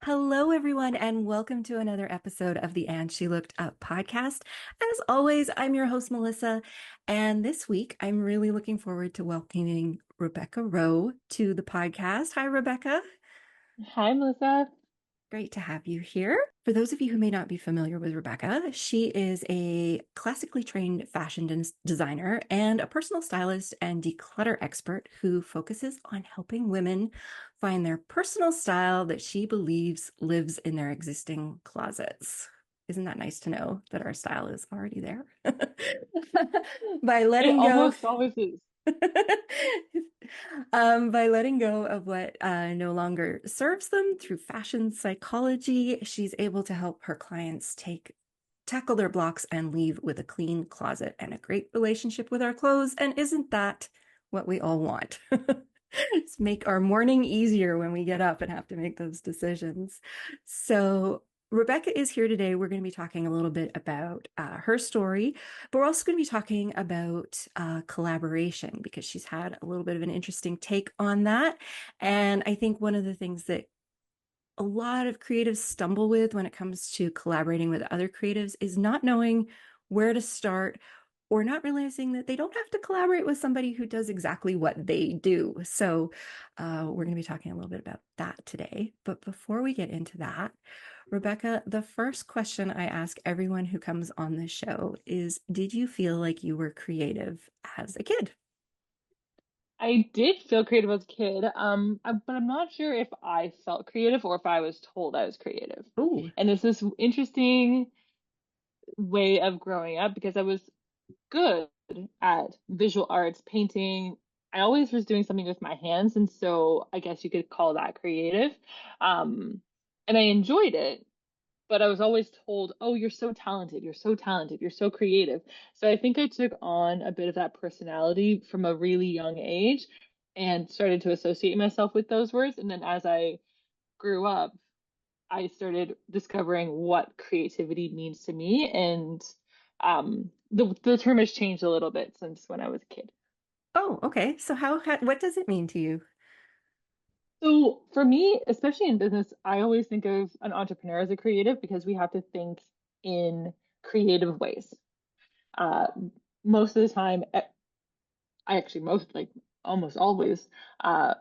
Hello, everyone, and welcome to another episode of the And She Looked Up podcast. As always, I'm your host, Melissa, and this week I'm really looking forward to welcoming Rebecca Rowe to the podcast. Hi, Rebecca. Hi, Melissa. Great to have you here. For those of you who may not be familiar with Rebecca, she is a classically trained fashion designer and a personal stylist and declutter expert who focuses on helping women find their personal style that she believes lives in their existing closets. Isn't that nice to know that our style is already there? By It letting go almost always is. by letting go of what no longer serves them through fashion psychology, she's able to help her clients tackle their blocks and leave with a clean closet and a great relationship with our clothes. And isn't that what we all want? Just make our morning easier when we get up and have to make those decisions. So Rebecca is here today. We're going to be talking a little bit about her story, but we're also going to be talking about collaboration because she's had a little bit of an interesting take on that. And I think one of the things that a lot of creatives stumble with when it comes to collaborating with other creatives is not knowing where to start or not realizing that they don't have to collaborate with somebody who does exactly what they do. So, we're going to be talking a little bit about that today. But before we get into that, Rebecca, the first question I ask everyone who comes on this show is, did you feel like you were creative as a kid? I did feel creative as a kid, but I'm not sure if I felt creative or if I was told I was creative. Oh, And it's this interesting way of growing up because I was good at visual arts, painting. I always was doing something with my hands, and so I guess you could call that creative. And I enjoyed it. But I was always told, oh, you're so talented, you're so talented, you're so creative. So I think I took on a bit of that personality from a really young age and started to associate myself with those words. And then as I grew up, I started discovering what creativity means to me. And the term has changed a little bit since when I was a kid. oh, okay. So what does it mean to you? So for me, especially in business, I always think of an entrepreneur as a creative because we have to think in creative ways. Uh, Most of the time, I actually most like almost always, uh,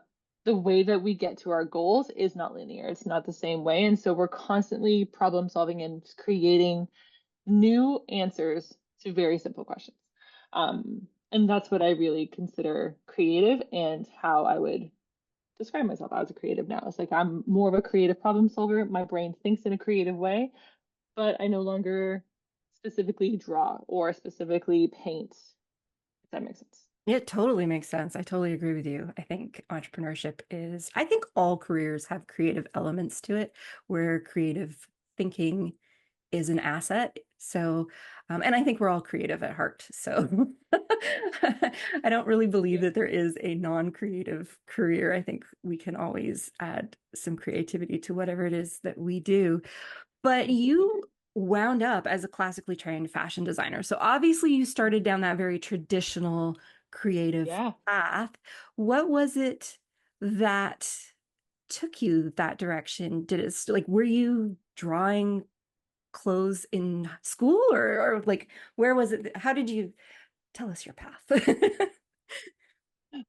the way that we get to our goals is not linear. It's not the same way. And so we're constantly problem solving and creating new answers to very simple questions. And that's what I really consider creative and how I would describe myself as a creative now. It's like I'm more of a creative problem solver. My brain thinks in a creative way, but I no longer specifically draw or specifically paint, if that makes sense. It totally makes sense. I totally agree with you. I think all careers have creative elements to it where creative thinking is an asset. So, and I think we're all creative at heart. So I don't really believe Yeah. that there is a non-creative career. I think we can always add some creativity to whatever it is that we do. But Absolutely. you wound up as a classically trained fashion designer. So obviously you started down that very traditional creative Yeah. path. What was it that took you that direction? Were you drawing clothes in school or like, where was it? How did you tell us your path?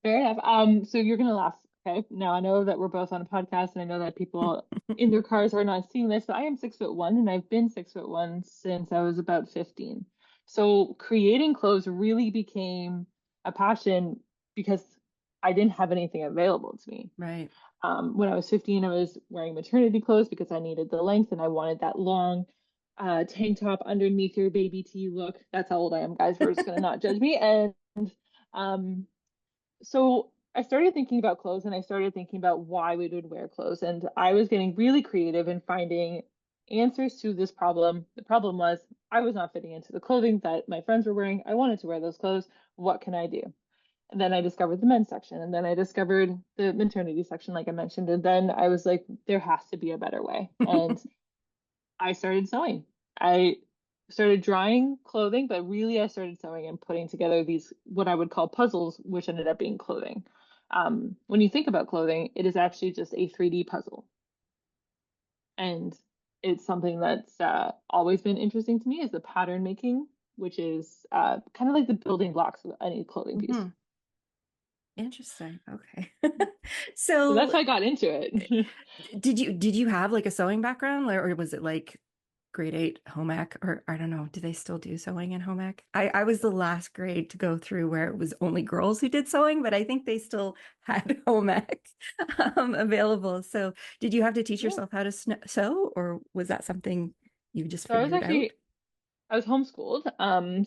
Fair enough. So you're gonna laugh. Okay. Now I know that we're both on a podcast and I know that people in their cars are not seeing this, but I am 6'1" and I've been 6'1" since I was about 15. So creating clothes really became a passion because I didn't have anything available to me. Right. When I was 15, I was wearing maternity clothes because I needed the length and I wanted that long tank top underneath your baby tee look. That's how old I am, guys. We're just gonna not judge me. And um, so I started thinking about clothes and I started thinking about why we would wear clothes. And I was getting really creative in finding answers to this problem. The problem was I was not fitting into the clothing that my friends were wearing. I wanted to wear those clothes. What can I do? And then I discovered the men's section, and then I discovered the maternity section, like I mentioned. And then I was like, there has to be a better way. And I started sewing. I started drawing clothing, but really I started sewing and putting together these, what I would call puzzles, which ended up being clothing. When you think about clothing, it is actually just a 3D puzzle. And it's something that's always been interesting to me is the pattern making, which is kind of like the building blocks of any clothing piece. Hmm. Interesting. Okay. So that's So how I got into it. did you have like a sewing background or was it like grade eight home ec or I don't know, do they still do sewing in home ec? I was the last grade to go through where it was only girls who did sewing, but I think they still had home ec available. So did you have to teach Yeah. yourself how to sew or was that something you just So figured out? I was homeschooled.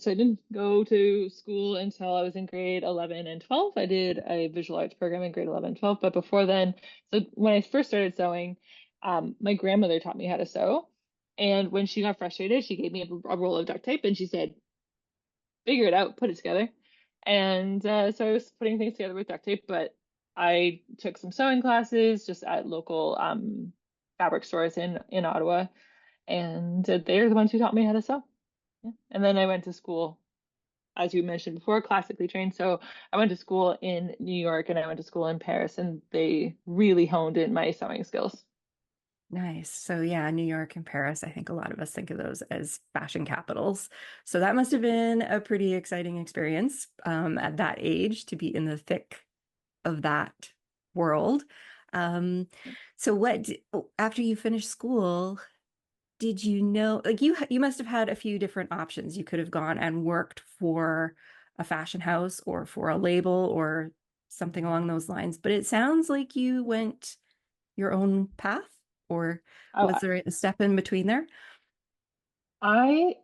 So I didn't go to school until I was in grade 11 and 12. I did a visual arts program in grade 11 and 12. But before then, so when I first started sewing, my grandmother taught me how to sew. And when she got frustrated, she gave me a roll of duct tape and she said, figure it out, put it together. And so I was putting things together with duct tape, but I took some sewing classes just at local fabric stores in Ottawa. And they're the ones who taught me how to sew. Yeah. And then I went to school, as you mentioned before, classically trained. So I went to school in New York and I went to school in Paris, and they really honed in my sewing skills. Nice. So yeah, New York and Paris, I think a lot of us think of those as fashion capitals. So that must have been a pretty exciting experience at that age to be in the thick of that world. Um, so after you finished school, did you know like you must have had a few different options. You could have gone and worked for a fashion house or for a label or something along those lines, but it sounds like you went your own path, or was I, there a step in between there? I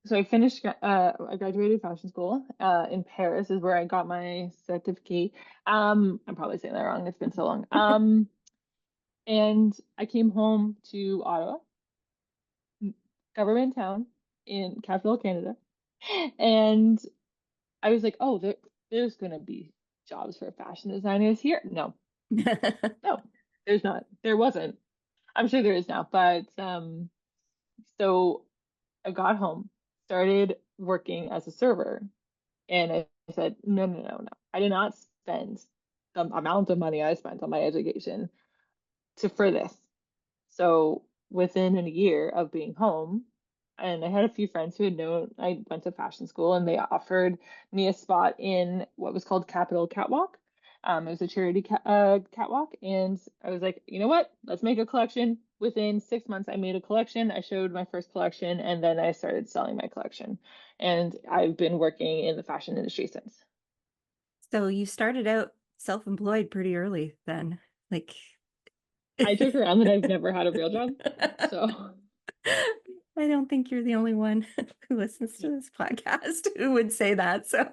so I finished I graduated fashion school in Paris is where I got my certificate. I'm probably saying that wrong. It's been so long. And I came home to Ottawa, government town in capital Canada, and I was like, oh, there's gonna be jobs for fashion designers here. No, no, there's not. There wasn't. I'm sure there is now, but so I got home, started working as a server, and I said, no, no, no, no. I did not spend the amount of money I spent on my education for this. So within a year of being home, and I had a few friends who had known I went to fashion school, and they offered me a spot in what was called Capital Catwalk. It was a charity catwalk, and I was like, you know what? Let's make a collection. Within 6 months, I made a collection. I showed my first collection, and then I started selling my collection. And I've been working in the fashion industry since. So you started out self-employed pretty early then. Like I joke around that I've never had a real job, so I don't think you're the only one who listens to this podcast who would say that. So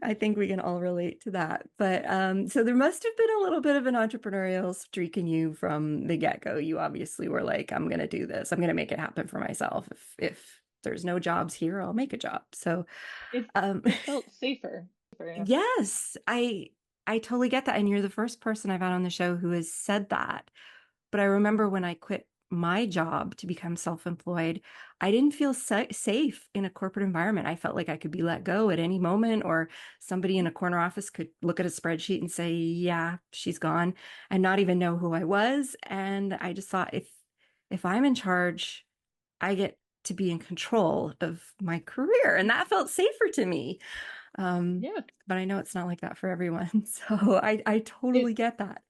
I think we can all relate to that. But so there must have been a little bit of an entrepreneurial streak in you from the get-go. You obviously were like, I'm going to do this. I'm going to make it happen for myself. If there's no jobs here, I'll make a job. So it um, it felt safer. Yeah. yes, I totally get that. And you're the first person I've had on the show who has said that. But I remember when I quit my job to become self-employed, I didn't feel safe in a corporate environment. I felt like I could be let go at any moment, or somebody in a corner office could look at a spreadsheet and say, "Yeah, she's gone," and not even know who I was. And I just thought, if I'm in charge, I get to be in control of my career, and that felt safer to me. Um, Yeah. but I know it's not like that for everyone. So I totally It get that.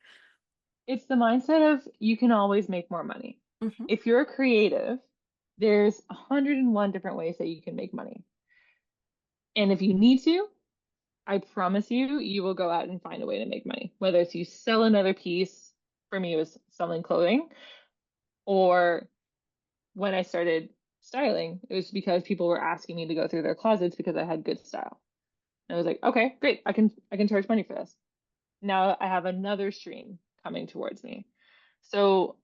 it's the mindset of you can always make more money. Mhm. If you're a creative, there's 101 different ways that you can make money. And if you need to, I promise you, you will go out and find a way to make money. Whether it's you sell another piece, for me, it was selling clothing, or when I started styling, it was because people were asking me to go through their closets because I had good style. And I was like, okay, great. I can charge money for this. Now I have another stream coming towards me. So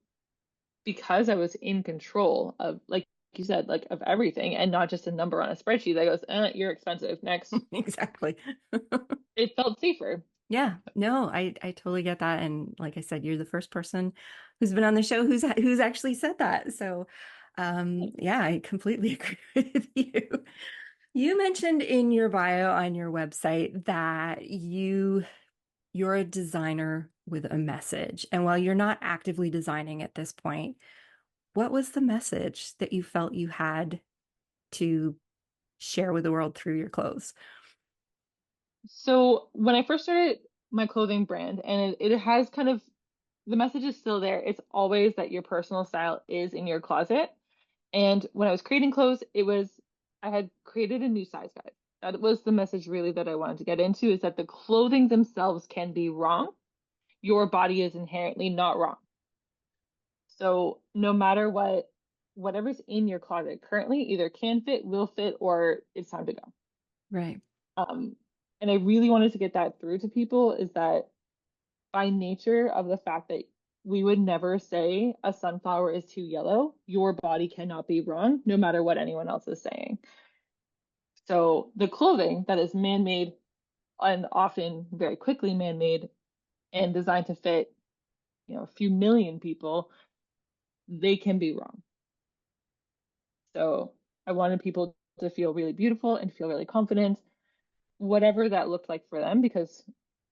because I was in control of, like you said, like of everything and not just a number on a spreadsheet that goes, you're expensive. Next. Exactly. It felt safer. Yeah, no, I totally get that. And like I said, you're the first person who's been on the show who's actually said that. So yeah, I completely agree with you. You mentioned in your bio on your website that you're a designer with a message. And while you're not actively designing at this point, what was the message that you felt you had to share with the world through your clothes? So when I first started my clothing brand, and it has kind of the message is still there. It's always that your personal style is in your closet. And when I was creating clothes, I had created a new size guide. That was the message really that I wanted to get into is that the clothing themselves can be wrong. Your body is inherently not wrong. So no matter whatever's in your closet currently either can fit, will fit, or it's time to go. Right. Um, and I really wanted to get that through to people is that by nature of the fact that we would never say a sunflower is too yellow, your body cannot be wrong, no matter what anyone else is saying. So the clothing that is man-made and often very quickly man-made and designed to fit, a few million people, they can be wrong. So I wanted people to feel really beautiful and feel really confident, whatever that looked like for them, because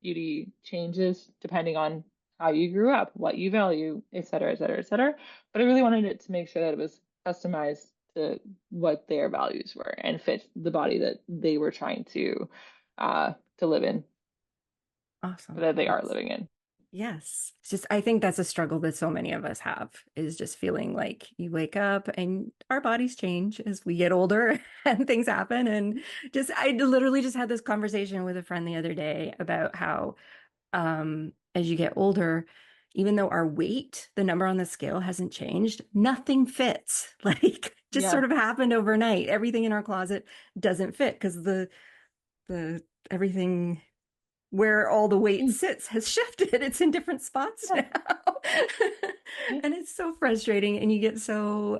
beauty changes depending on how you grew up, what you value, et cetera, et cetera, et cetera. But I really wanted it to make sure that it was customized to what their values were and fit the body that they were trying to live in, or Awesome. that they are Yes. living in. Yes. It's just, I think that's a struggle that so many of us have is just feeling like you wake up and our bodies change as we get older and things happen. And just, I literally just had this conversation with a friend the other day about how, as you get older, even though our weight, the number on the scale hasn't changed, nothing fits. Like just Yeah. sort of happened overnight. Everything in our closet doesn't fit because the everything where all the weight Mm. sits has shifted. It's in different spots Yeah. now. Yeah. And it's so frustrating. And you get so,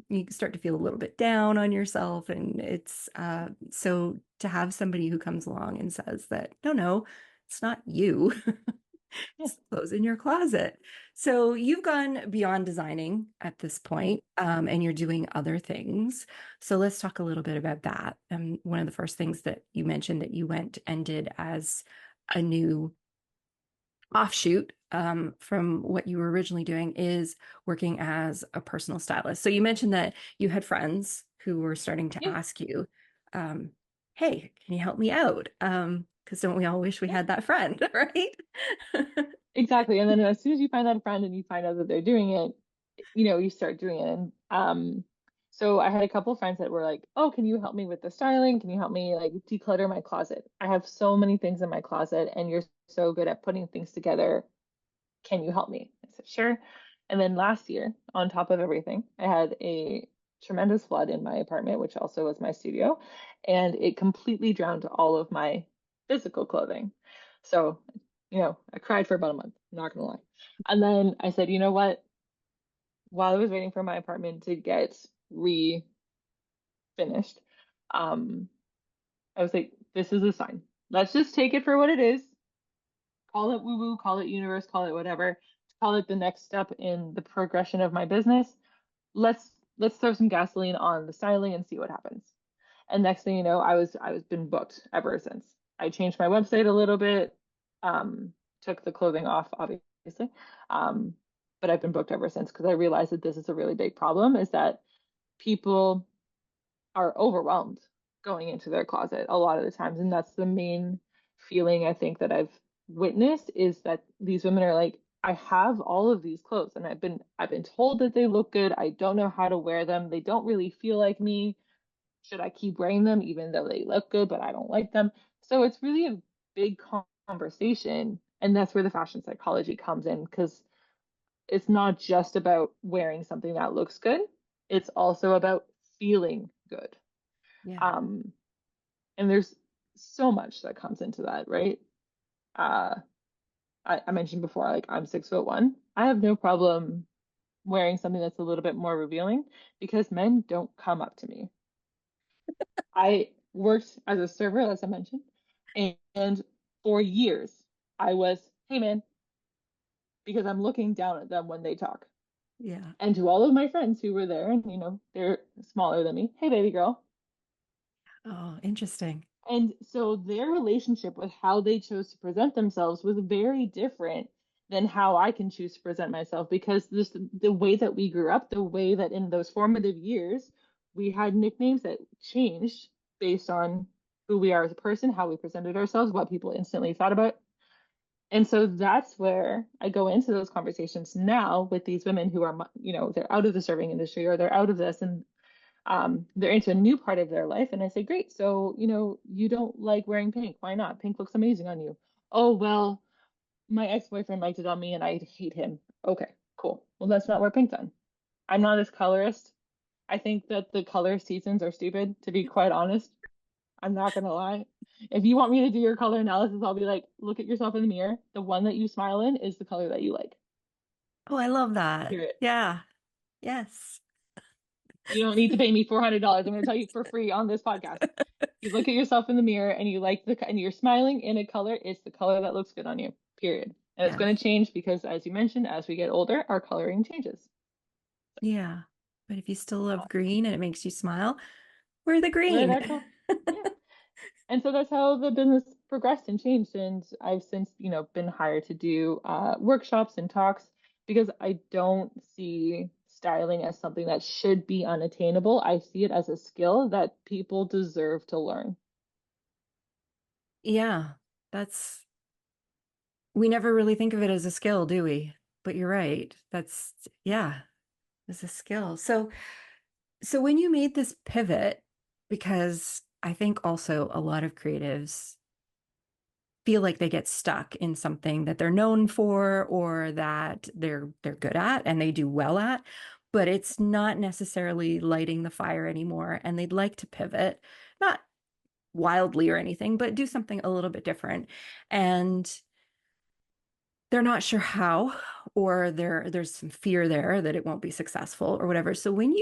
you start to feel a little bit down on yourself. And it's so to have somebody who comes along and says that, no, no, it's not you. Yeah. It's clothes in your closet. So you've gone beyond designing at this Mm. point, and you're doing other things. So let's talk a little bit about that. One of the first things that you mentioned that you went and did as a new offshoot from what you were originally doing is working as a personal stylist. So you mentioned that you had friends who were starting to Yeah. ask you, um, "Hey, can you help me out?" Because don't we all wish we Yeah. had that friend, right? Exactly. And then as soon as you find that friend and you find out that they're doing it, you start doing it. And so I had a couple of friends that were like, "Oh, can you help me with the styling? Can you help me like declutter my closet? I have so many things in my closet and you're so good at putting things together. Can you help me?" I said, "Sure." And then last year, on top of everything, I had a tremendous flood in my apartment, which also was my studio, and it completely drowned all of my physical clothing. So, I cried for about a month, not gonna lie. And then I said, you know what? While I was waiting for my apartment to get refinished, um, I was like, this is a sign. Let's just take it for what it is. Call it woo-woo, call it universe, call it whatever. Call it the next step in the progression of my business. Let's throw some gasoline on the styling and see what happens. And next thing you know, I was been booked ever since. I changed my website a little bit, took the clothing off, obviously. Um, but I've been booked ever since because I realized that this is a really big problem is that people are overwhelmed going into their closet a lot of the times. And that's the main feeling I think that I've witnessed is that these women are like, I have all of these clothes and I've been told that they look good. I don't know how to wear them. They don't really feel like me. Should I keep wearing them even though they look good, but I don't like them? So it's really a big conversation. And that's where the fashion psychology comes in because it's not just about wearing something that looks good. It's also about feeling good. Yeah. Um, and there's so much that comes into that, right? Uh, I mentioned before, like I'm 6'1". I have no problem wearing something that's a little bit more revealing because men don't come up to me. I worked as a server, as I mentioned, and for years I was, hey man, because I'm looking down at them when they talk. Yeah. And to all of my friends who were there, and they're smaller than me, hey baby girl. Oh, interesting. And so their relationship with how they chose to present themselves was very different than how I can choose to present myself because this the way that we grew up, the way that in those formative years we had nicknames that changed based on who we are as a person, how we presented ourselves, what people instantly thought about. And so that's where I go into those conversations now with these women who are, they're out of the serving industry or they're out of this and they're into a new part of their life. And I say, great. So, you don't like wearing pink. Why not? Pink looks amazing on you. Oh, well, my ex-boyfriend liked it on me and I hate him. Okay, cool. Well, let's not wear pink then. I'm not as colorist. I think that the color seasons are stupid, to be quite honest. I'm not gonna lie. If you want me to do your color analysis, I'll be like, look at yourself in the mirror. The one that you smile in is the color that you like. Oh, I love that. Period. Yeah. Yes. You don't need to pay me $400. I'm going to tell you for free on this podcast. You look at yourself in the mirror and you like and you're smiling in a color, it's the color that looks good on you. Period. And it's going Yes. to change because, as you mentioned, as we get older, our coloring changes. Yeah. But if you still love green and it makes you smile, wear the Wear green. that color. Yeah. And so that's how the business progressed and changed. And I've since, been hired to do workshops and talks because I don't see styling as something that should be unattainable. I see it as a skill that people deserve to learn. Yeah. That's, we never really think of it as a skill, do we? But you're right. That's, yeah, it's a skill. So when you made this pivot, because I think also a lot of creatives feel like they get stuck in something that they're known for or that they're good at and they do well at, but it's not necessarily lighting the fire anymore and they'd like to pivot, not wildly or anything, but do something a little bit different. And they're not sure how, or there's some fear there that it won't be successful or whatever. So when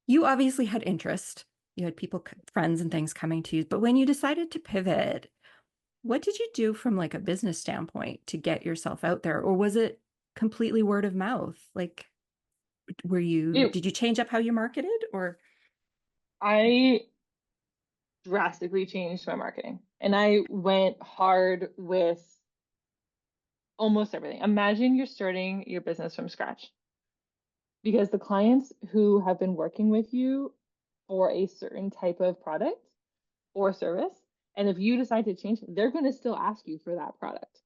you obviously had interest, you had people, friends and things coming to you, but when you decided to pivot, what did you do from like a business standpoint to get yourself out there? Or was it completely word of mouth? Like, It, did you change up how you marketed or? I drastically changed my marketing and I went hard with almost everything. Imagine you're starting your business from scratch because the clients who have been working with you for a certain type of product or service, and if you decide to change, they're going to still ask you for that product.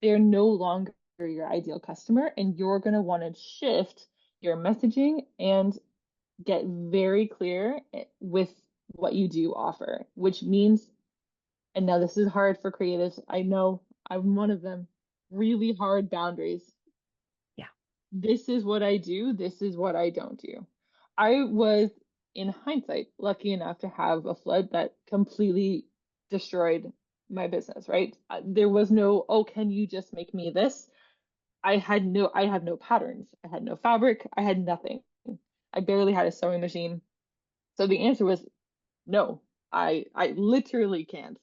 They're no longer your ideal customer, and you're going to want to shift your messaging and get very clear with what you do offer, which means, and now this is hard for creatives. I know I'm one of them, really hard boundaries. Yeah. This is what I do, this is what I don't do. I was, in hindsight, lucky enough to have a flood that completely destroyed my business, right? There was no, oh, can you just make me this? I had no patterns. I had no fabric. I had nothing. I barely had a sewing machine. So the answer was no. I literally can't.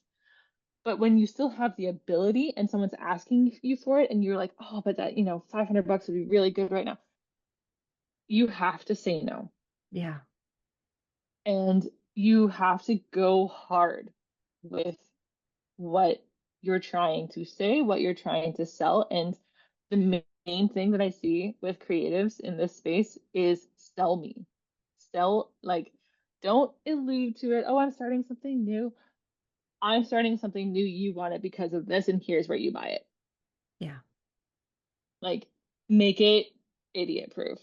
But when you still have the ability and someone's asking you for it and you're like, oh, but that, $500 would be really good right now. You have to say no. Yeah. And you have to go hard with what you're trying to say, what you're trying to sell. And the main thing that I see with creatives in this space is sell me. Sell, like, don't allude to it. Oh, I'm starting something new. I'm starting something new. You want it because of this, and here's where you buy it. Yeah. Like, make it idiot proof.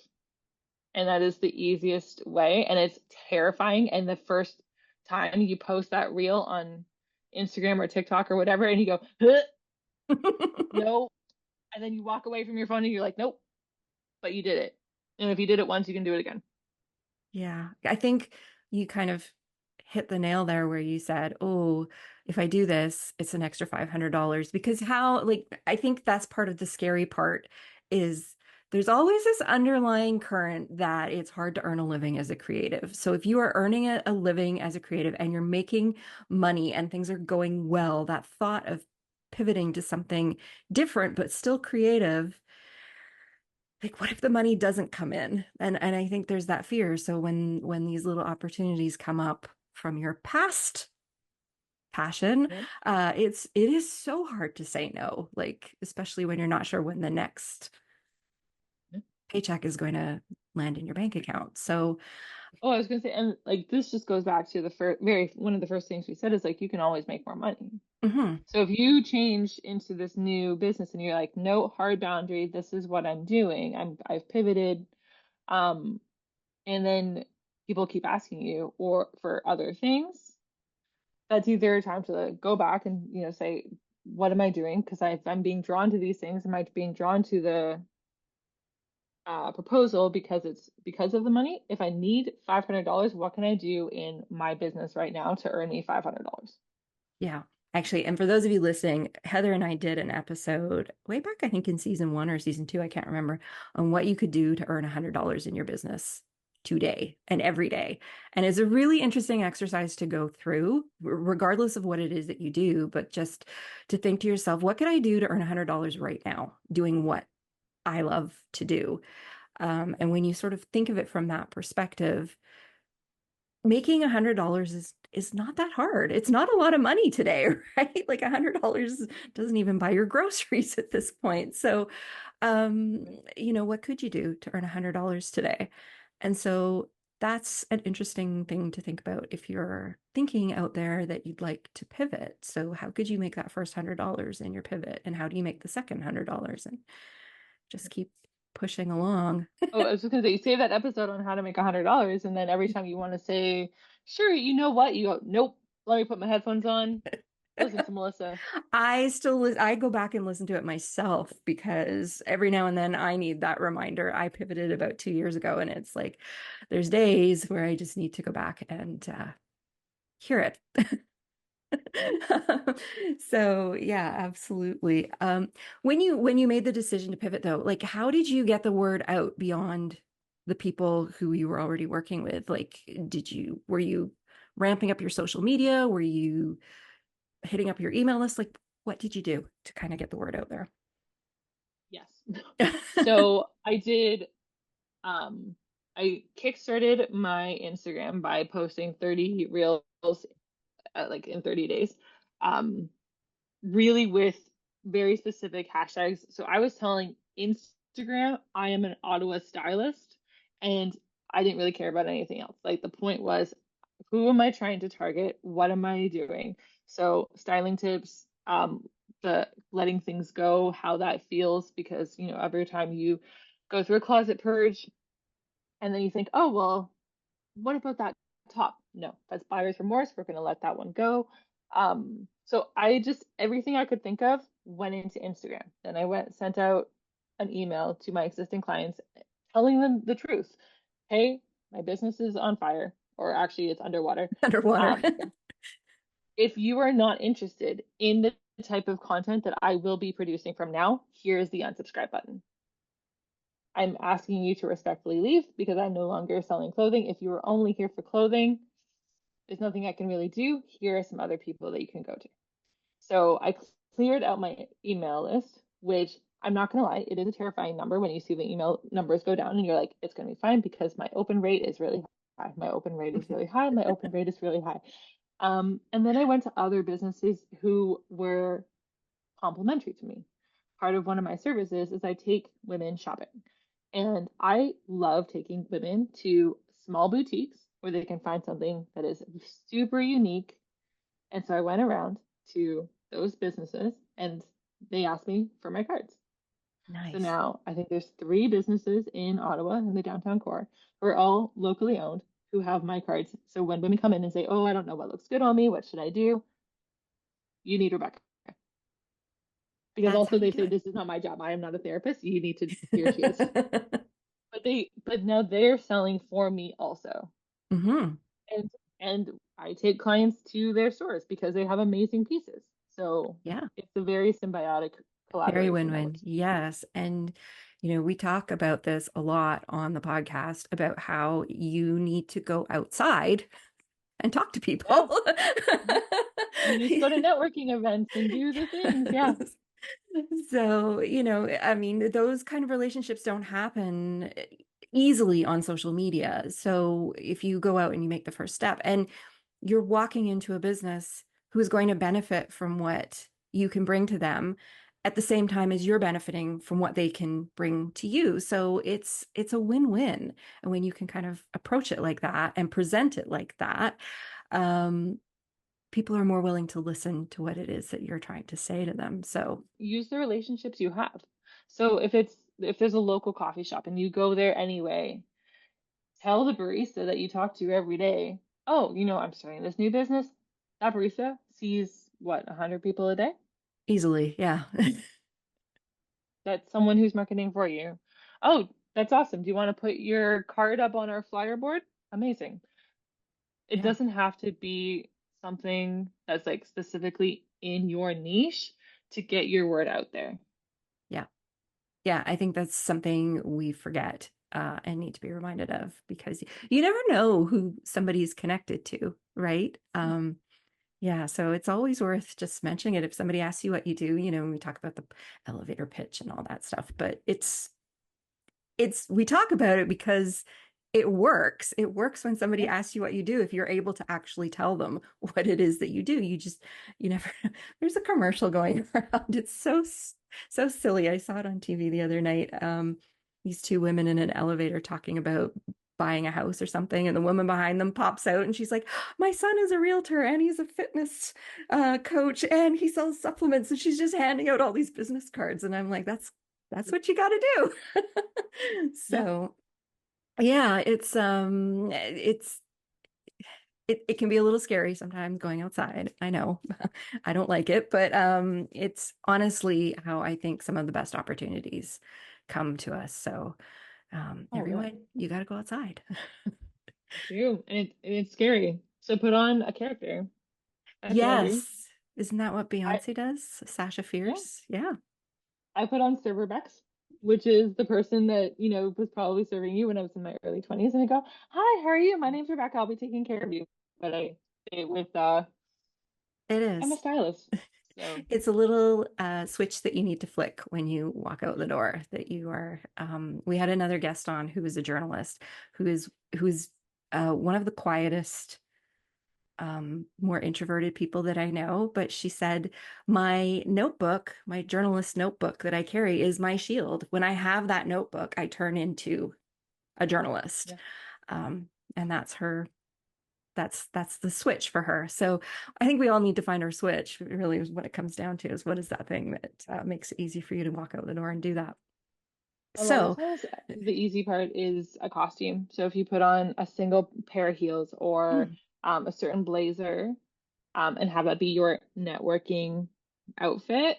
And that is the easiest way. And it's terrifying. And the first time you post that reel on Instagram or TikTok or whatever, and you go, huh, no. And then you walk away from your phone and you're like, nope, but you did it. And if you did it once, you can do it again. Yeah. I think you kind of hit the nail there where you said, oh, if I do this, it's an extra $500 because how, like, I think that's part of the scary part is there's always this underlying current that it's hard to earn a living as a creative. So if you are earning a living as a creative and you're making money and things are going well, that thought of pivoting to something different but still creative, like what if the money doesn't come in? And I think there's that fear. So when these little opportunities come up from your past passion, Yep. it is so hard to say no, like especially when you're not sure when the next Yep. paycheck is going to land in your bank account. So, Oh, I was gonna say, and like this just goes back to the first, very one of the first things we said is like you can always make more money. mhm, So if you change into this new business and you're like, no hard boundary, this is what I'm doing. I've pivoted. Um, and then people keep asking you or for other things, that's either time to go back and say, what am I doing? Because if I'm being drawn to these things, am I being drawn to the proposal because it's because of the money? If I need $500, what can I do in my business right now to earn me $500? yeah. Actually, and for those of you listening, Heather and I did an episode way back, I think in season 1 or season 2, I can't remember, on what you could do to earn $100 in your business today and every day. And it's a really interesting exercise to go through, regardless of what it is that you do, but just to think to yourself, what can I do to earn $100 right now, doing what I love to do? And when you sort of think of it from that perspective, making $100 is not that hard. It's not a lot of money today, right? Like $100 doesn't even buy your groceries at this point. So, what could you do to earn $100 today? And so that's an interesting thing to think about if you're thinking out there that you'd like to pivot. So how could you make that first $100 in your pivot? And how do you make the second $100? And just keep pushing along. Oh, I was just gonna say, you save that episode on how to make $100, and then every time you want to say, sure, you know what? You go, nope, let me put my headphones on, listen to Melissa. I go back and listen to it myself because every now and then I need that reminder. I pivoted about 2 years ago, and it's like there's days where I just need to go back and hear it. Yep. So yeah, absolutely. When you made the decision to pivot though, like how did you get the word out beyond the people who you were already working with? Like, were you ramping up your social media? Were you hitting up your email list? Like, what did you do to kind of get the word out there? Yes. So I did, um, I kickstarted my Instagram by posting 30 reels like in 30 days. Um, really with very specific hashtags. So I was telling Instagram, I am an Ottawa stylist, and I didn't really care about anything else. Like the point was, who am I trying to target? What am I doing? So styling tips, the letting things go, how that feels, because every time you go through a closet purge and then you think, oh well, what about that top? No, that's buyer's remorse. We're going to let that one go. So I just, everything I could think of went into Instagram. Then I sent out an email to my existing clients telling them the truth. Hey, my business is on fire, or actually it's underwater. Underwater. Um, if you are not interested in the type of content that I will be producing from now, here is the unsubscribe button. I'm asking you to respectfully leave because I'm no longer selling clothing. If you are only here for clothing, there's nothing I can really do. Here are some other people that you can go to. So I cleared out my email list, which I'm not going to lie, it is a terrifying number when you see the email numbers go down and you're like, it's going to be fine because my open rate is really high. My open rate is really high. My open rate is really high. And then I went to other businesses who were complimentary to me. Part of one of my services is I take women shopping. And I love taking women to small boutiques where they can find something that is super unique. And so I went around to those businesses and they asked me for my cards. So Nice. now I think there's 3 businesses in Ottawa in the downtown core who are all locally owned who have my cards. So when women come in and say, oh, I don't know what looks good on me, what should I do? You need Rebecca. Because That's how also you they do say it. this is not my job. I am not a therapist. You need to, here she is. But now they're selling for me also. Hmm. And I take clients to their stores because they have amazing pieces. So Yeah. it's a very symbiotic Very collaboration that win-win. works. Yes. And, we talk about this a lot on the podcast about how you need to go outside and talk to Yeah. people. Mhm. You need to go to networking events and do the things. Yeah. So, I mean, those kind of relationships don't happen easily on social media. So if you go out and you make the first step and you're walking into a business who is going to benefit from what you can bring to them at the same time as you're benefiting from what they can bring to you. So it's a win-win. And when you can kind of approach it like that and present it like that, um, people are more willing to listen to what it is that you're trying to say to them. So Use the relationships you have. So if there's a local coffee shop and you go there anyway, tell the barista that you talk to every day, oh, I'm starting this new business. That barista sees what, 100 people a day? easily, yeah. That's someone who's marketing for you. Oh, that's awesome. Do you want to put your card up on our flyer board? Amazing. It Yeah. doesn't have to be something that's like specifically in your niche to get your word out there. Yeah. Yeah, I think that's something we forget and need to be reminded of because you never know who somebody's connected to, right? Yeah, so it's always worth just mentioning it if somebody asks you what you do, when we talk about the elevator pitch and all that stuff, but it's we talk about it because it works. It works when somebody Yeah. asks you what you do if you're able to actually tell them what it is that you do. You never there's a commercial going around. It's so silly. I saw it on TV the other night. These two women in an elevator talking about buying a house or something, and the woman behind them pops out and she's like, "My son is a realtor and he's a fitness coach and he sells supplements." And she's just handing out all these business cards, and I'm like, "That's what you got to do." Yeah. So yeah, it can be a little scary sometimes going outside. I know. I don't like it, but it's honestly how I think some of the best opportunities come to us. So Oh, yeah. everyone, you got to go outside. You do. And it's scary. So put on a character. That's what I do. Yes. Isn't that what I Beyonce does? Sasha Yeah. Fierce? Yeah, I put on server Bex, which is the person that, was probably serving you when I was in my early 20s. And I go, "Hi, how are you? My name's Rebecca. I'll be taking care of you." But I say it with it I'm a is. stylist. So, It's a little switch that you need to flick when you walk out the door that you are. We had another guest on who is a journalist who's one of the quietest, more introverted people that I know. But she said, my notebook, my journalist notebook that I carry is my shield. When I have that notebook, I turn into a journalist. yeah. Um, and that's the switch for her. So I think we all need to find our switch. Really, is what it comes down to is what is that thing that makes it easy for you to walk out the door and do that. A lot of So, times, the easy part is a costume. So if you put on a single pair of heels or mm, a certain blazer, and have that be your networking outfit,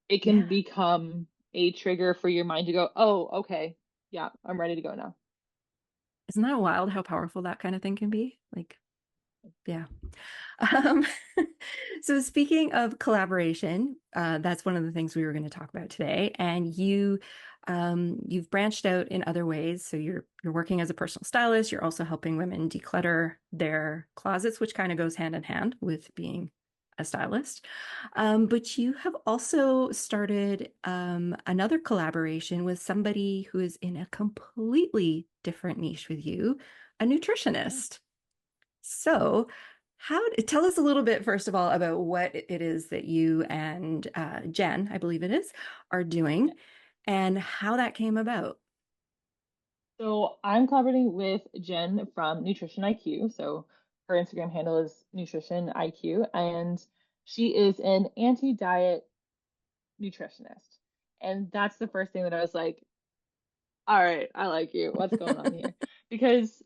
it can yeah, become a trigger for your mind to go, "Oh, okay, yeah, I'm ready to go now." isn't that wild how powerful that kind of thing can be? Like, yeah. Um, so speaking of collaboration, that's one of the things we were going to talk about today. And you've branched out in other ways. So you're working as a personal stylist. You're also helping women declutter their closets, which kind of goes hand in hand with being a stylist. But you have also started another collaboration with somebody who is in a completely different niche with you, a Yeah. nutritionist. So, tell us a little bit, first of all, about what it is that you and Jen, I believe it is, are Yeah. doing and how that came about. So I'm collaborating with Jen from Nutrition IQ. So her Instagram handle is Nutrition IQ, and she is an anti-diet nutritionist. And that's the first thing that I was like, all right, I like you. What's going on here? Because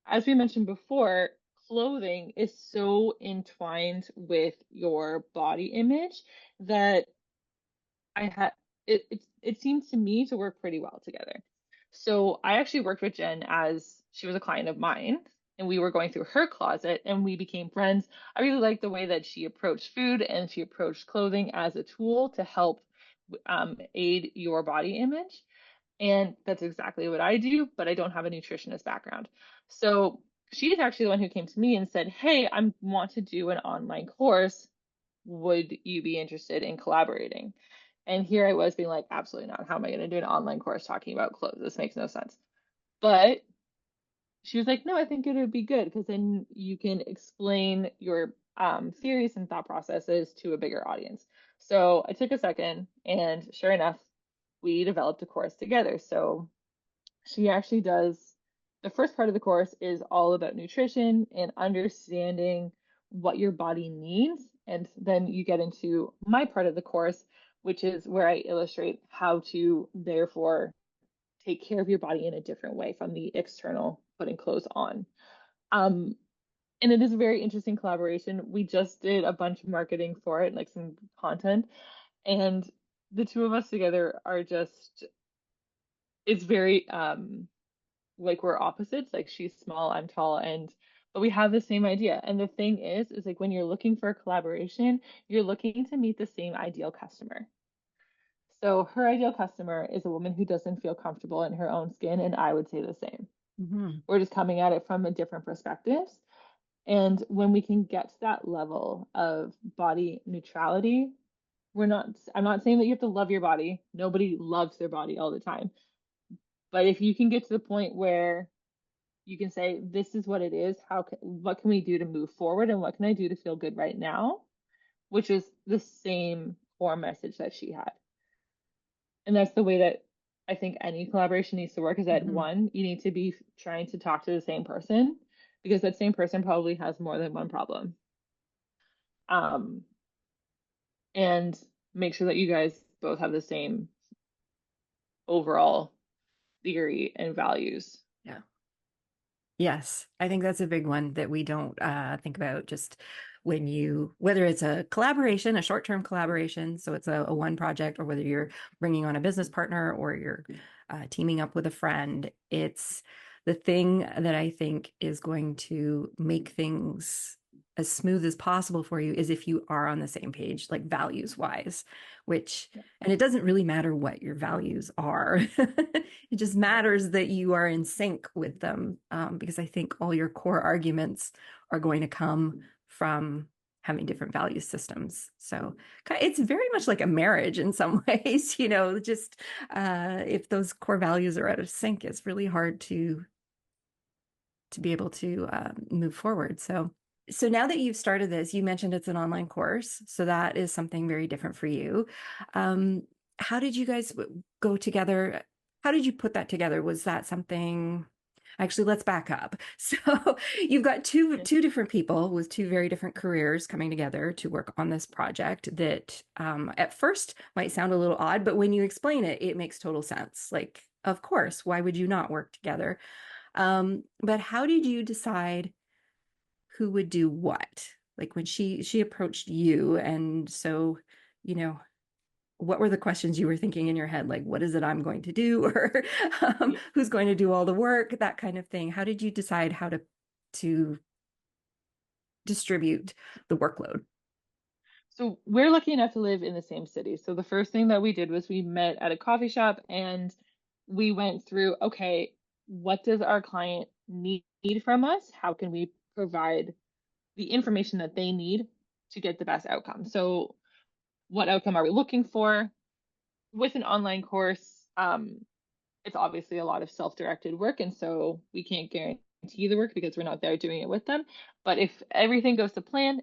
as we mentioned before, clothing is so entwined with your body image that I had it seems to me to work pretty well together. So I actually worked with Jen as she was a client of mine, and we were going through her closet and we became friends. I really liked the way that she approached food and she approached clothing as a tool to help aid your body image. And that's exactly what I do, but I don't have a nutritionist background. So she's actually the one who came to me and said, "Hey, I want to do an online course. Would you be interested in collaborating?" And here I was being like, "Absolutely not. How am I going to do an online course talking about clothes? This makes no sense." But she was like, "No, I think it would be good because then you can explain your theories and thought processes to a bigger audience. So I took a second, and sure enough, we developed a course together. So she actually does the first part of the course is all about nutrition and understanding what your body needs. And then you get into my part of the course, which is where I illustrate how to therefore take care of your body in a different way from the external putting clothes on. Um, and it is a very interesting collaboration. We just did a bunch of marketing for it, like some content, and the two of us together are just, it's very like we're opposites. Like she's small, I'm tall, and but we have the same idea. And the thing is like when you're looking for a collaboration, you're looking to meet the same ideal customer. So her ideal customer is a woman who doesn't feel comfortable in her own skin, and I would say the same. Mhm. We're just coming at it from a different perspectives. And when we can get to that level of body neutrality, I'm not saying that you have to love your body. Nobody loves their body all the time. But if you can get to the point where you can say, this is what it is, what can we do to move forward, and what can I do to feel good right now? Which is the same core message that she had. And that's the way that I think any collaboration needs to work is that Mhm. one, you need to be trying to talk to the same person because that same person probably has more than one problem. Um, and make sure that you guys both have the same overall theory and values. Yeah. Yes, I think that's a big one that we don't think about just when whether it's a collaboration, a short-term collaboration, so it's a one project, or whether you're bringing on a business partner or you're teaming up with a friend. It's the thing that I think is going to make things as smooth as possible for you is if you are on the same page, like values wise, which, Yeah. and it doesn't really matter what your values are. It just Yeah. matters that you are in sync with them, because I think all your core arguments are going to come from having different value systems. So it's very much like a marriage in some ways, just if those core values are out of sync, it's really hard to be able to move forward. So now that you've started this, you mentioned it's an online course, so that is something very different for you. Um, how did you guys go together? How did you put that together? Was that something? Actually, let's back up. So you've got two different people with two very different careers coming together to work on this project that at first might sound a little odd, but when you explain it, it makes total sense. Like, of course, why would you not work together? But how did you decide who would do what? Like when she approached you, and so, you know, what were the questions you were thinking in your head? Like, what is it I'm going to do, or Yeah. who's going to do all the work? That kind of thing. How did you decide how to distribute the workload? So we're lucky enough to live in the same city. So the first thing that we did was we met at a coffee shop and we went through, okay, what does our client need from us? How can we provide the information that they need to get the best outcome? So what outcome are we looking for? With an online course, it's obviously a lot of self-directed work, and so we can't guarantee the work because we're not there doing it with them. But if everything goes to plan,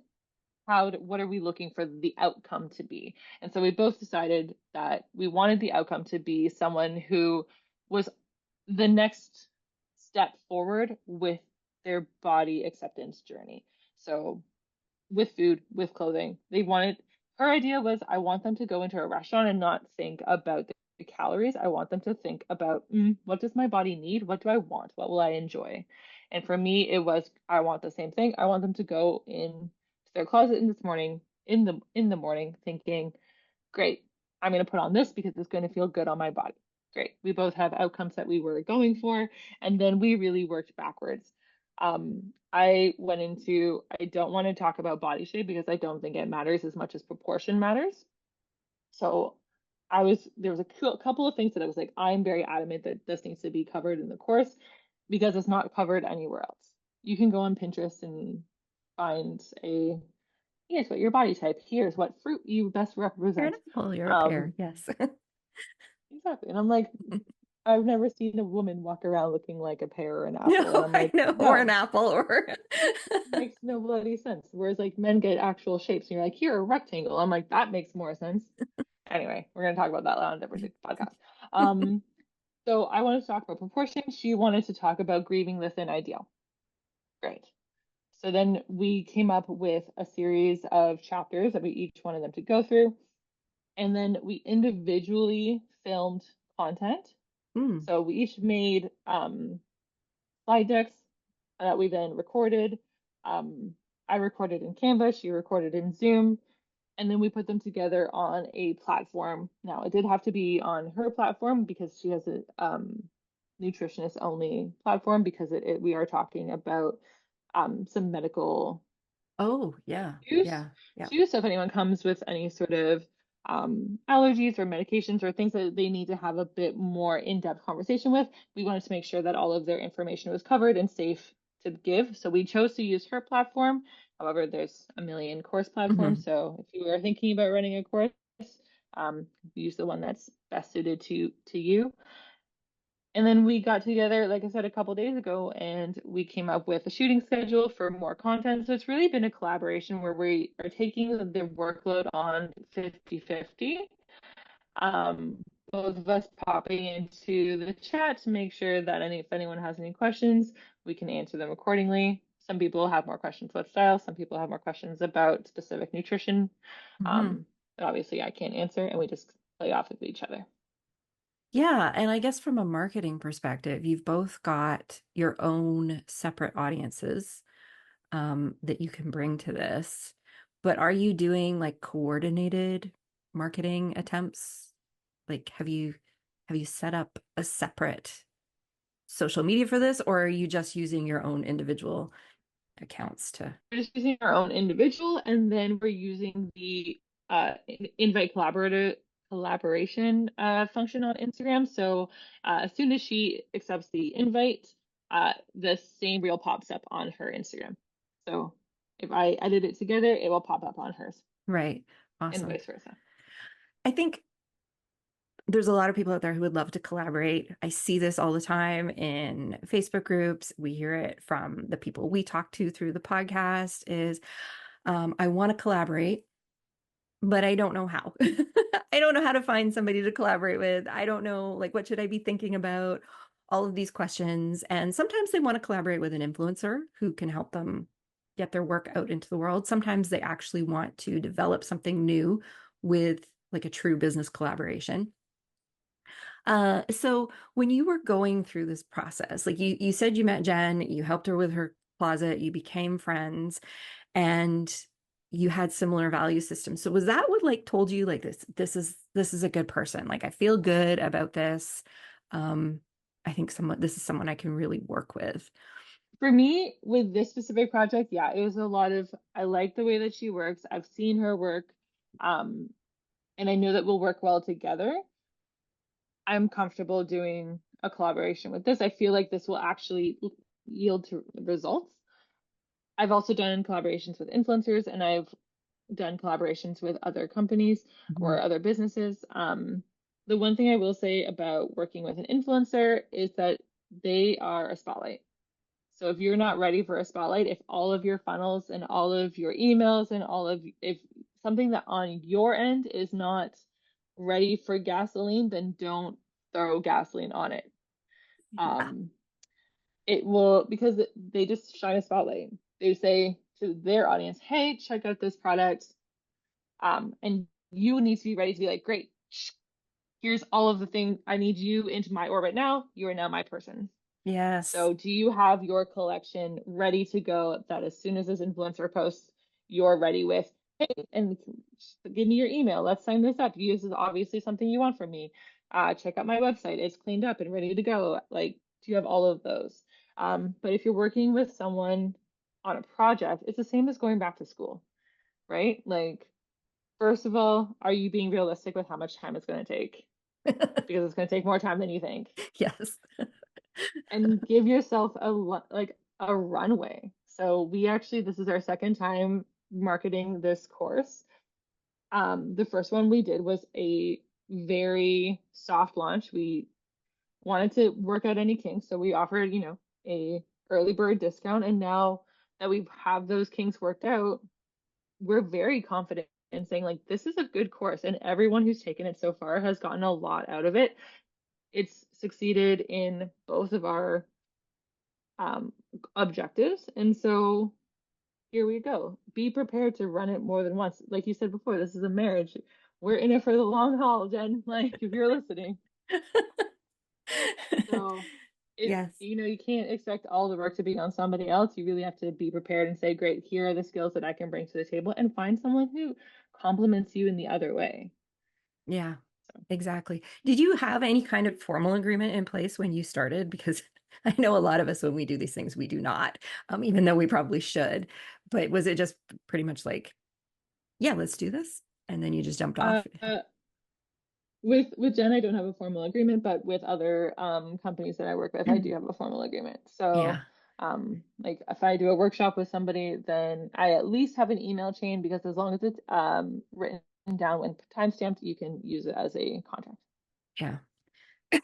what are we looking for the outcome to be? And so we both decided that we wanted the outcome to be someone who was the next step forward with their body acceptance journey. So with food, with clothing, her idea was I want them to go into a restaurant and not think about the calories. I want them to think about what does my body need? What do I want? What will I enjoy? And for me, it was I want the same thing. I want them to go in their closet in this morning, in the morning, thinking, great, I'm going to put on this because it's going to feel good on my body. Great. We both have outcomes that we were going for, and then we really worked backwards. I don't want to talk about body shape because I don't think it matters as much as proportion matters. So there was a couple of things that I was like, I'm very adamant that this needs to be covered in the course because it's not covered anywhere else. You can go on Pinterest and find here's what your body type, here's what fruit you best You're an represent. apple, you're a pear. Um, Yes. exactly. And I'm like, I've never seen a woman walk around looking like a pear or an apple. And No, I'm I like, know, or an no, apple, or makes no bloody sense. Whereas like men get actual shapes. And you're like, here, a rectangle. I'm like, that makes more sense. Anyway, we're gonna talk about that on a different podcast. Um, so I wanted to talk about proportion. She wanted to talk about grieving the thin ideal. Great. So then we came up with a series of chapters that we each wanted them to go through. And then we individually filmed content. Mm, So we each made slide decks that we then recorded. I recorded in Canva, she recorded in Zoom, and then we put them together on a platform. Now, it did have to be on her platform because she has a nutritionist only platform because we are talking about some medical oh, yeah, use. yeah, yeah. So if anyone comes with any sort of allergies or medications or things that they need to have a bit more in-depth conversation with, we wanted to make sure that all of their information was covered and safe to give. So we chose to use her platform. However, there's a million course platforms. Hmm. So if you are thinking about running a course, use the one that's best suited to you. And then we got together, like I said, a couple days ago, and we came up with a shooting schedule for more content. So it's really been a collaboration where we are taking the workload on 50-50. Um, both of us popping into the chat to make sure that if anyone has any questions, we can answer them accordingly. Some people have more questions about style, some people have more questions about specific nutrition. Hmm. Um, but obviously I can't answer, and we just play off of each other. Yeah, and I guess from a marketing perspective, you've both got your own separate audiences that you can bring to this. But are you doing like coordinated marketing attempts? Like, have you set up a separate social media for this, or are you just using your own individual accounts to? We're just using our own individual, and then we're using the invite collaboration function on Instagram. So as soon as she accepts the invite, the same reel pops up on her Instagram. So if I edit it together, it will pop up on hers, Right. and Awesome. vice versa. I think there's a lot of people out there who would love to collaborate. I see this all the time in Facebook groups. We hear it from the people we talk to through the podcast is I want to collaborate, but I don't know how. I don't know how to find somebody to collaborate with. I don't know, like, what should I be thinking about? All of these questions. And sometimes they want to collaborate with an influencer who can help them get their work out into the world. Sometimes they actually want to develop something new with like a true business collaboration. So when you were going through this process, like you said you met Jen, you helped her with her closet, you became friends, and you had similar value systems. So was that what like told you like this is a good person? Like I feel good about this. Um, I think this is someone I can really work with. For me, with this specific project, yeah, it was a lot of I like the way that she works. I've seen her work, um, and I know that we'll work well together. I'm comfortable doing a collaboration with this. I feel like this will actually yield to results. I've also done collaborations with influencers, and I've done collaborations with other companies Mhm. or other businesses. The one thing I will say about working with an influencer is that they are a spotlight. So if you're not ready for a spotlight, if all of your funnels and all of your emails and if something that on your end is not ready for gasoline, then don't throw gasoline on it. Yeah. Um, it will because they just shine a spotlight. They say to their audience, "Hey, check out this product." And you need to be ready to be like, "Great, here's all of the things I need you into my orbit now. You are now my person." Yes. So, do you have your collection ready to go that as soon as this influencer posts, you're ready with, hey, and give me your email. Let's sign this up. This is obviously something you want from me. Check out my website. It's cleaned up and ready to go. Like, do you have all of those? But if you're working with someone on a project, it's the same as going back to school, right? Like, first of all, are you being realistic with how much time it's going to take? Because it's going to take more time than you think, Yes. and give yourself like a runway. So we actually this is our second time marketing this course. The first one we did was a very soft launch. We wanted to work out any kinks. So we offered, a early bird discount. And now that we have those kinks worked out, we're very confident in saying like this is a good course. And everyone who's taken it so far has gotten a lot out of it. It's succeeded in both of our um, objectives. And so here we go. Be prepared to run it more than once. Like you said before, this is a marriage. We're in it for the long haul, Jen. Like if you're listening. So Yes. you can't expect all the work to be on somebody else. You really have to be prepared and say, great, here are the skills that I can bring to the table and find someone who complements you in the other way. Yeah, So, exactly. Did you have any kind of formal agreement in place when you started? Because I know a lot of us, when we do these things, we do not, even though we probably should. But was it just pretty much like, yeah, let's do this? And then you just jumped uh, off? uh, with Jen, I don't have a formal agreement, but with other companies that I work with, I do have a formal agreement. So, Yeah, like if I do a workshop with somebody, then I at least have an email chain because as long as it's written down and timestamped, you can use it as a contract. yeah.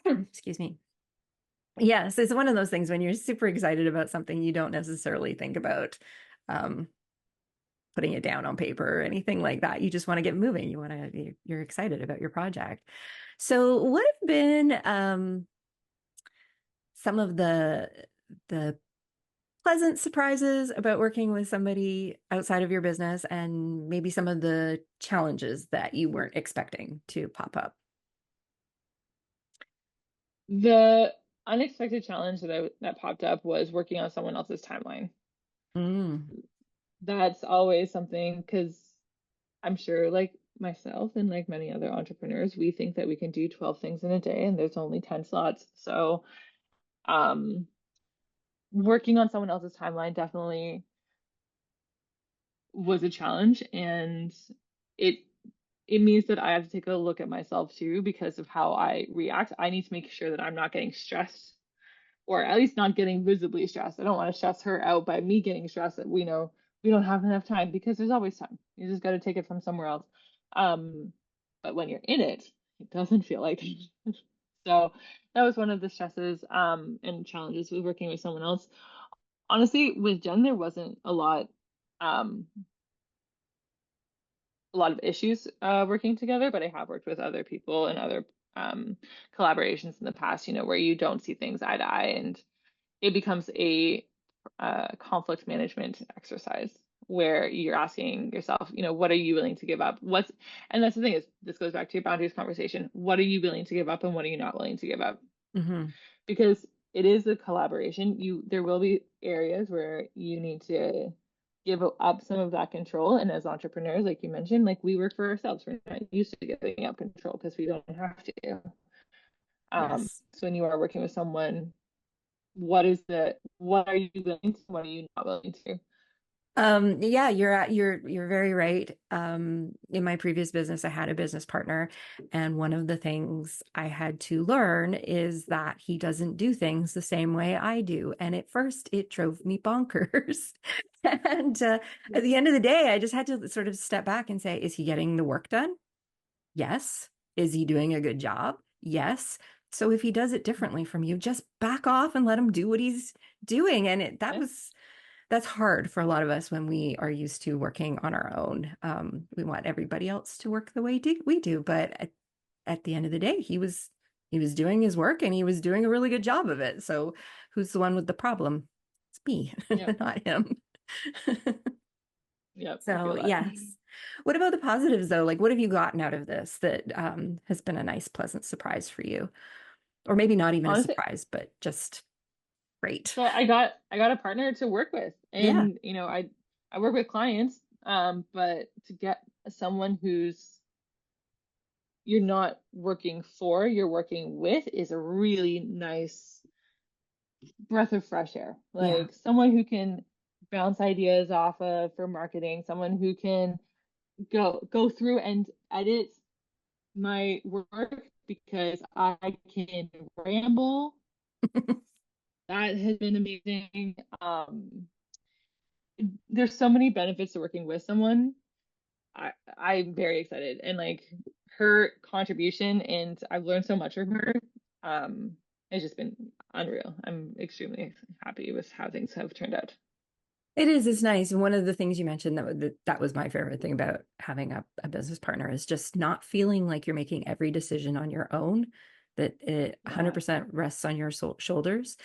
Excuse me. Yes, it's one of those things when you're super excited about something, you don't necessarily think about um, putting it down on paper or anything like that. You just want to get moving. You're excited about your project. So, what have been some of the pleasant surprises about working with somebody outside of your business and maybe some of the challenges that you weren't expecting to pop up? The unexpected challenge that popped up was working on someone else's timeline. Mm, That's always something because I'm sure like myself and like many other entrepreneurs, we think that we can do 12 things in a day and there's only 10 slots. So, um, working on someone else's timeline definitely was a challenge and it it means that I have to take a look at myself too because of how I react. I need to make sure that I'm not getting stressed or at least not getting visibly stressed. I don't want to stress her out by me getting stressed that we know we don't have enough time because there's always time. You just got to take it from somewhere else. Um, but when you're in it, it doesn't feel like it. So that was one of the stresses and challenges with working with someone else. Honestly, with Jen, there wasn't um, a lot of issues working together, but I have worked with other people and other collaborations in the past, where you don't see things eye to eye and it becomes a conflict management exercise where you're asking yourself, what are you willing to give up? And that's the thing is this goes back to your boundaries conversation. What are you willing to give up and what are you not willing to give up? hmm Because it is a collaboration. There will be areas where you need to give up some of that control. And as entrepreneurs, like you mentioned, like we work for ourselves. We're not used to giving up control because we don't have to. Yes. So when you are working with someone, what are you willing to, what are you not willing to? Yeah, you're very right. In my previous business, I had a business partner, and one of the things I had to learn is that he doesn't do things the same way I do. And at first, it drove me bonkers. And at the end of the day, I just had to sort of step back and say, is he getting the work done? Yes. Is he doing a good job? Yes. So if he does it differently from you, just back off and let him do what he's doing. And Yeah, that's hard for a lot of us when we are used to working on our own. We want everybody else to work the way we do, but at the end of the day, he was doing his work and he was doing a really good job of it. So who's the one with the problem? It's me, yep, not him. yep. I So feel that. yes. What about the positives though? Like what have you gotten out of this that has been a nice, pleasant surprise for you? Or maybe not even a Honestly, surprise, but just great. so I got a partner to work with, Yeah. and I work with clients, but to get someone who's you're not working for, you're working with is a really nice breath of fresh air. Yeah. Like someone who can bounce ideas off of for marketing, someone who can go through and edit my work because I can ramble. That has been amazing. There's so many benefits to working with someone. I'm very excited and like her contribution and I've learned so much from her. Um, it's just been unreal. I'm extremely happy with how things have turned out. It is, it's nice. And one of the things you mentioned that was my favorite thing about having a business partner is just not feeling like you're making every decision on your own, that it Yeah. 100% rests on your shoulders.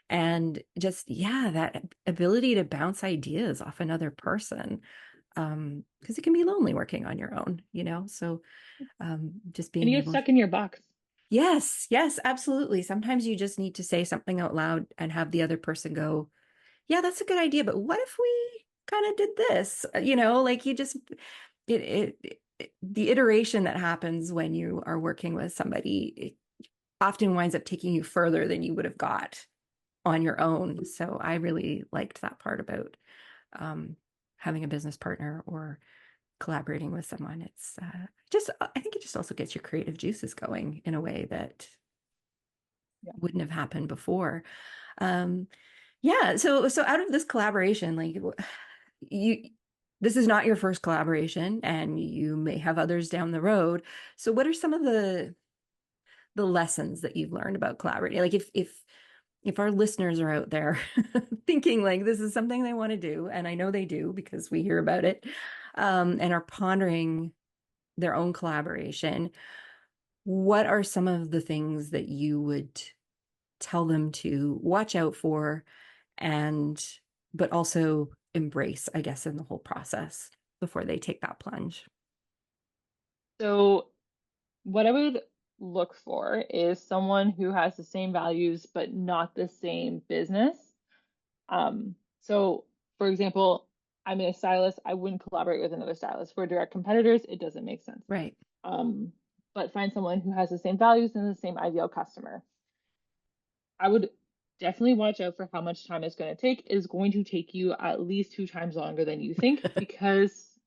And just, yeah, that ability to bounce ideas off another person. Because it can be lonely working on your own, you know? So just And being you get able, stuck in your box. yes, yes, absolutely. Sometimes you just need to say something out loud and have the other person go, yeah, that's a good idea, but what if we kind of did this? You know, like you just the iteration that happens when you are working with somebody it often winds up taking you further than you would have got on your own. So I really liked that part about um, having a business partner or collaborating with someone. It's just I think it just also gets your creative juices going in a way that Yeah. wouldn't have happened before. Um, yeah, so out of this collaboration, like you this is not your first collaboration and you may have others down the road. So what are some of the lessons that you've learned about collaborating? Like if our listeners are out there thinking like this is something they want to do, and I know they do because we hear about it, and are pondering their own collaboration, what are some of the things that you would tell them to watch out for and but also embrace, I guess, in the whole process before they take that plunge? So what I would look for is someone who has the same values but not the same business. So for example, I'm a stylist. I wouldn't collaborate with another stylist. We're direct competitors. It doesn't make sense. Right. Um, but find someone who has the same values and the same ideal customer. I would definitely watch out for how much time it's going to take. It is going to take you at least 2 times longer than you think because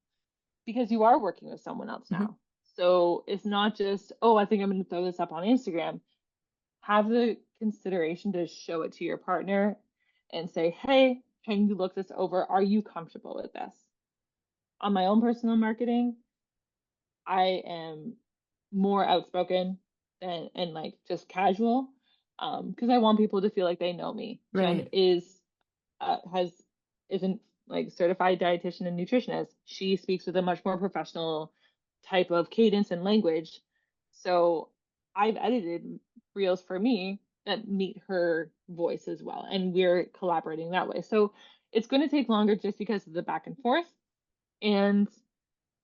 you are working with someone else Mhm. now. So it's not just, oh, I think I'm going to throw this up on Instagram. Have the consideration to show it to your partner and say, hey, can you look this over? Are you comfortable with this? On my own personal marketing, I am more outspoken and like just casual because I want people to feel like they know me. Jen Right. has isn't like certified dietitian and nutritionist. She speaks with a much more professional type of cadence and language. So I've edited reels for me that meet her voice as well, and we're collaborating that way. So it's going to take longer just because of the back and forth. And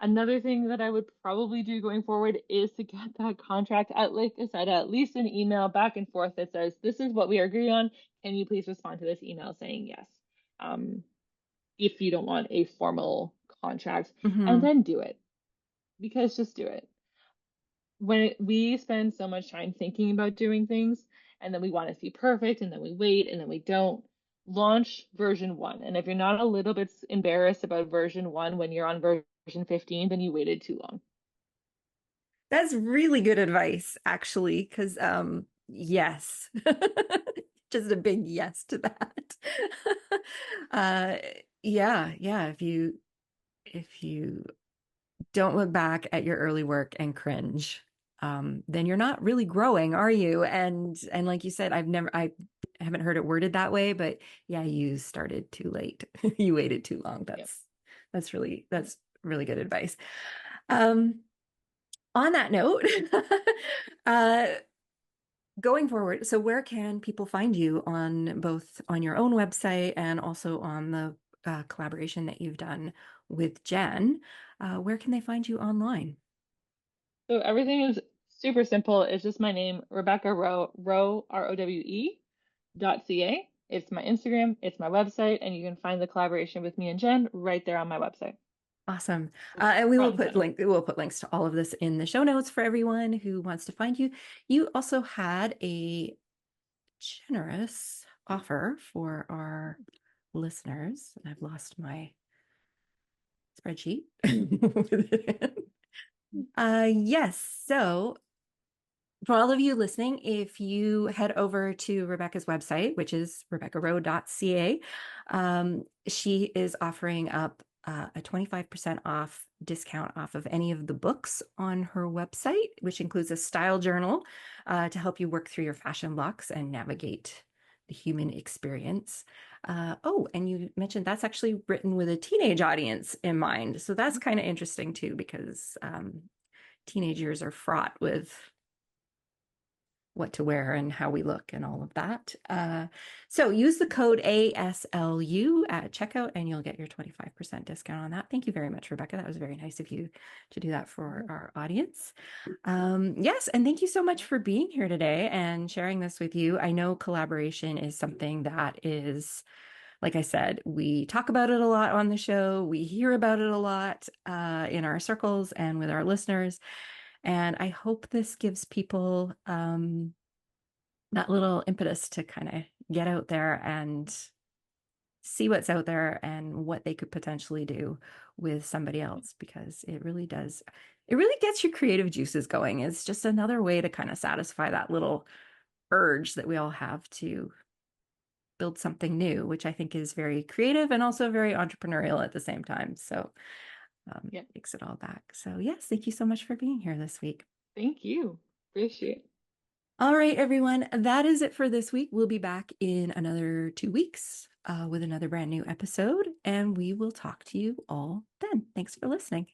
another thing that I would probably do going forward is to get that contract at, like I said, at least an email back and forth that says, this is what we agree on. Can you please respond to this email saying yes? Um, if you don't want a formal contract, and Hmm. then do it because just do it. We spend so much time thinking about doing things and then we want to see perfect and then we wait and then we don't launch version one. And if you're not a little bit embarrassed about version one when you're on version 15, then you waited too long. That's really good advice, actually, because yes. Just a big yes to that. uh yeah, yeah. If you don't look back at your early work and cringe, then you're not really growing, are you? And like you said, I haven't heard it worded that way, but yeah, you started too late. You waited too long. Yep. That's really good advice. Um, on that note, uh, going forward, so where can people find you on both on your own website and also on the collaboration that you've done with Jen? Where can they find you online? So everything is super simple. It's just my name, Rebecca Rowe, Rowe, .ca. It's my Instagram, it's my website, and you can find the collaboration with me and Jen right there on my website. Awesome. So And front and center. we'll put links to all of this in the show notes for everyone who wants to find you. You also had a generous offer for our listeners. I've lost my spreadsheet. Yes. So for all of you listening, if you head over to Rebecca's website, which is rebeccarowe.ca, she is offering up a 25% off discount off of any of the books on her website, which includes a style journal to help you work through your fashion blocks and navigate the human experience. Oh, and you mentioned that's actually written with a teenage audience in mind. So that's kind of interesting too, because teenagers are fraught with what to wear and how we look and all of that. So use the code ASLU at checkout and you'll get your 25% discount on that. Thank you very much, Rebecca. That was very nice of you to do that for our audience. Yes, and thank you so much for being here today and sharing this with you. I know collaboration is something that is, like I said, we talk about it a lot on the show. We hear about it a lot in our circles and with our listeners. And I hope this gives people that little impetus to kind of get out there and see what's out there and what they could potentially do with somebody else, because it really does, it really gets your creative juices going. It's just another way to kind of satisfy that little urge that we all have to build something new, which I think is very creative and also very entrepreneurial at the same time. So Yeah. takes it all back. So yes, thank you so much for being here this week. Thank you. Appreciate it. All right, everyone. That is it for this week. We'll be back in another 2 weeks with another brand new episode, and we will talk to you all then. Thanks for listening.